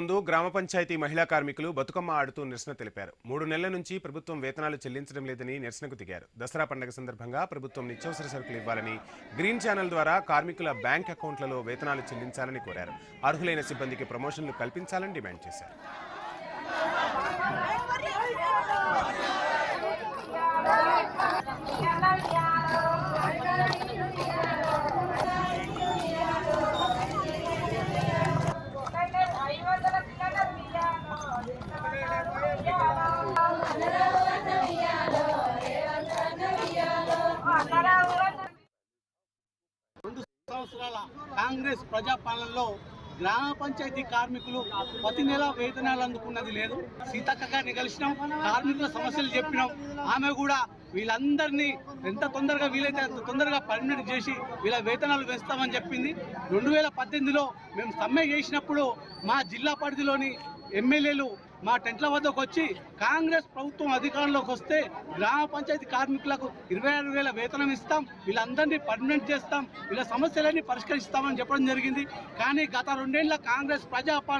ముందు గ్రామ పంచాయతీ మహిళా కార్మికులు బతుకమ్మ ఆడుతూ నిరసన తెలిపారు. 3 నెలల నుంచి ప్రభుత్వం వేతనాలు చెల్లించడం లేదని నిరసనకు దిగారు. దసరా పండుగ సందర్భంగా ప్రభుత్వం నిత్యావసర సరుకులు ఇవ్వాలని, గ్రీన్ ఛానల్ ద్వారా కార్మికుల బ్యాంక్ అకౌంట్లలో వేతనాలు చెల్లించాలని కోరారు. అర్హులైన సిబ్బందికి ప్రమోషన్లు కల్పించాలని డిమాండ్ చేశారు. సంవత్సరాల కాంగ్రెస్ ప్రజాపాలనలో గ్రామ పంచాయతీ కార్మికులు ప్రతి నెల వేతనాలు అందుకున్నది లేదు. సీతక్క గారిని కలిసినాం, కార్మికుల సమస్యలు చెప్పినాం. ఆమె కూడా వీళ్ళందరినీ ఎంత తొందరగా వీలైతే అంత తొందరగా పర్మనెంట్ చేసి వీళ్ళ వేతనాలు వేస్తామని చెప్పింది. 2018లో మేము సమ్మె చేసినప్పుడు మా జిల్లా పరిధిలోని ఎమ్మెల్యేలు మా టెంట్ల వద్దకు వచ్చి కాంగ్రెస్ ప్రభుత్వం అధికారంలోకి వస్తే గ్రామ పంచాయతీ కార్మికులకు 26,000 వేతనం ఇస్తాం, వీళ్ళందరినీ పర్మనెంట్ చేస్తాం, వీళ్ళ సమస్యలన్నీ పరిష్కరిస్తామని చెప్పడం జరిగింది. కానీ గత 2 ఏళ్ల కాంగ్రెస్ ప్రజాపాలన